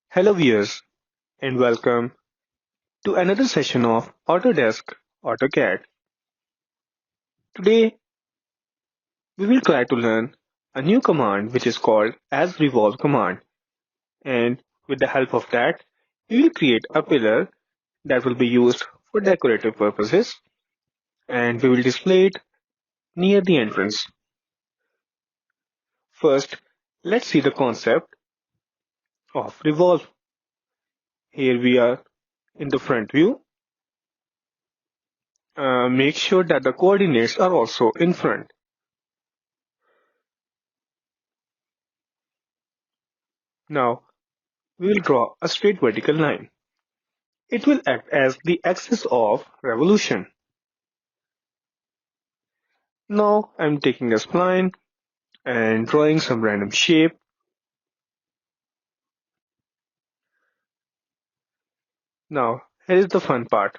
Hello viewers and welcome to another session of Autodesk AutoCAD. Today we will try to learn a new command which is called as Revolve command, and with the help of that we will create a pillar that will be used for decorative purposes, and we will display it near the entrance. First, let's see the concept of Revolve. Here we are in the front view. Make sure that the coordinates are also in front. Now we will draw a straight vertical line. It will act as the axis of revolution. Now I'm taking a spline and drawing some random shape. Now here is the fun part.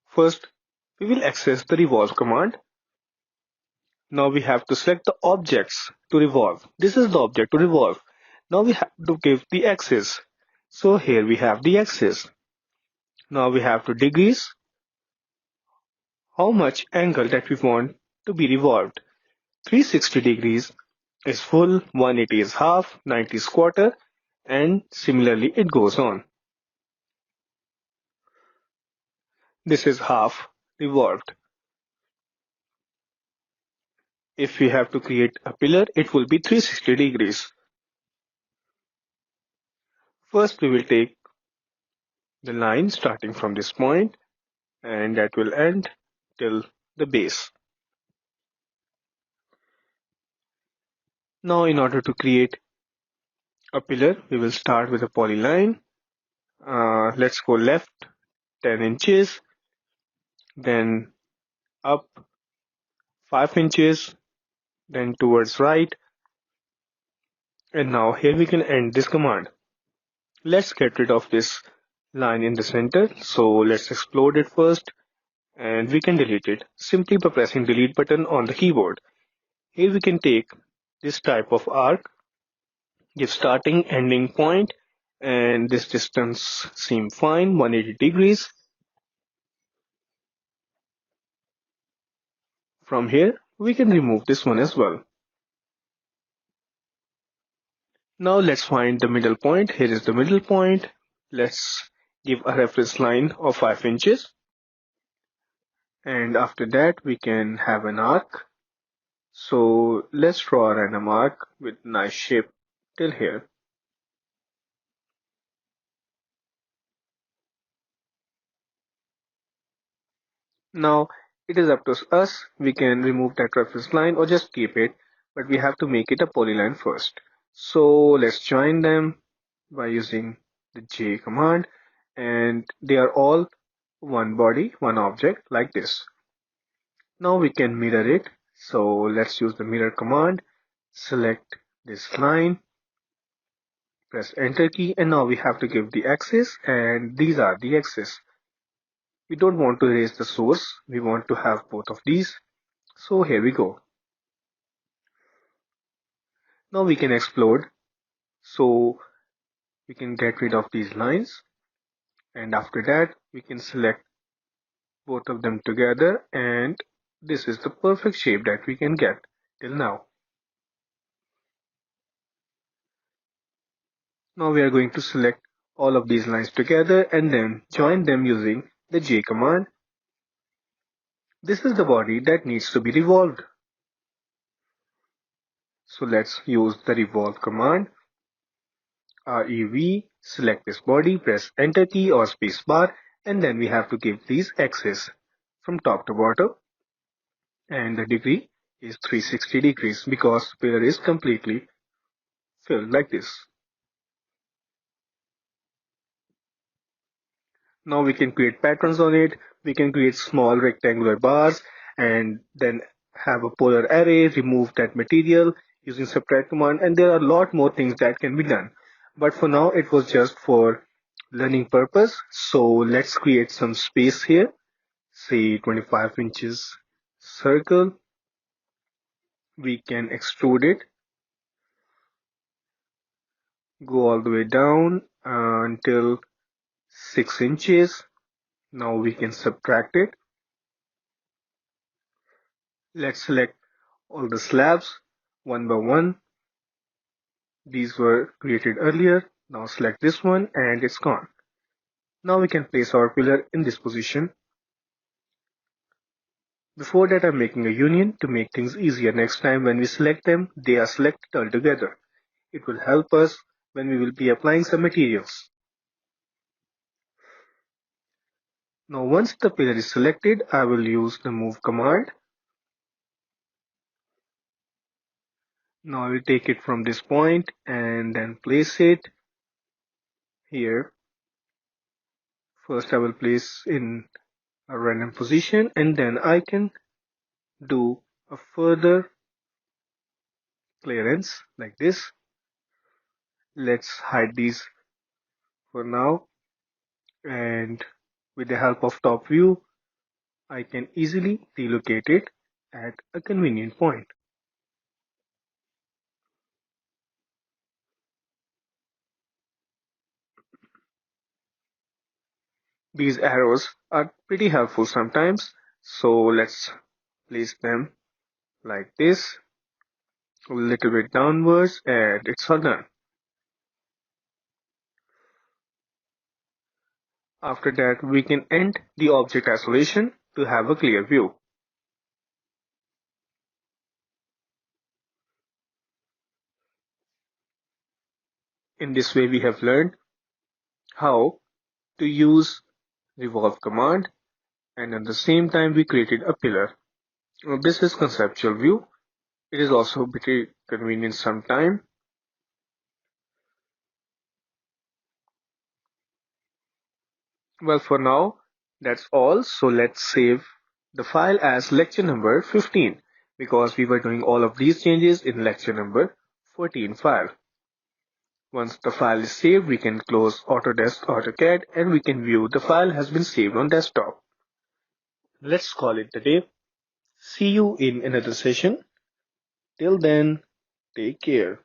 First, we will access the revolve command. Now we have to select the objects to revolve. This is the object to revolve. Now we have to give the axis. So here we have the axis. Now we have to degrees, how much angle that we want to be revolved. 360 degrees is full, 180 is half, 90 is quarter, and similarly it goes on. This is half revolved. If we have to create a pillar, it will be 360 degrees. First, we will take the line starting from this point, and that will end till the base. Now, in order to create a pillar, we will start with a polyline. Let's go left 10 inches, then up 5 inches, then towards right. And now here we can end this command. Let's get rid of this line in the center. So let's explode it first, and we can delete it simply by pressing delete button on the keyboard. Here we can take this type of arc, give starting ending point, and this distance seem fine, 180 degrees. From here we can remove this one as well. Now let's find the middle point. Here is the middle point. Let's give a reference line of 5 inches, and after that we can have an arc. So let's draw a random arc with nice shape till here. Now it is up to us. We can remove that reference line or just keep it, but we have to make it a polyline first. So let's join them by using the J command, and they are all one body, one object like this. Now we can mirror it. So let's use the mirror command. Select this line, press enter key, and now we have to give the axis, and these are the axes. We don't want to erase the source, we want to have both of these. So here we go. Now we can explode. So we can get rid of these lines, and after that we can select both of them together, and this is the perfect shape that we can get till now. Now we are going to select all of these lines together and then join them using the J command. This is the body that needs to be revolved. So let's use the revolve command. REV, select this body, press enter key or space bar, and then we have to give these axes from top to bottom, and the degree is 360 degrees because pillar is completely filled like this. Now we can create patterns on it. We can create small rectangular bars and then have a polar array, remove that material using subtract command, and there are a lot more things that can be done. But for now it was just for learning purpose. So let's create some space here, say 25 inches circle. We can extrude it Go all the way down until 6 inches. Now we can subtract it. Let's select all the slabs one by one. These were created earlier. Now select this one and it's gone. Now we can place our pillar in this position. Before that, I'm making a union to make things easier. Next time when we select them, they are selected all together. It will help us when we will be applying some materials. Now once the pillar is selected, I will use the move command. Now I will take it from this point and then place it here. First I will place in a random position and then I can do a further clearance like this. Let's hide these for now, and with the help of top view I can easily relocate it at a convenient point. These arrows are pretty helpful sometimes, so let's place them like this, a little bit downwards, and it's all done. After that, we can end the object isolation to have a clear view. In this way, we have learned how to use Revolve command, and at the same time, we created a pillar. Now, this is conceptual view. It is also pretty convenient sometime. Well, for now, that's all. So let's save the file as lecture number 15 because we were doing all of these changes in lecture number 14 file. Once the file is saved, we can close Autodesk AutoCAD and we can view the file has been saved on desktop. Let's call it the day. See you in another session. Till then, take care.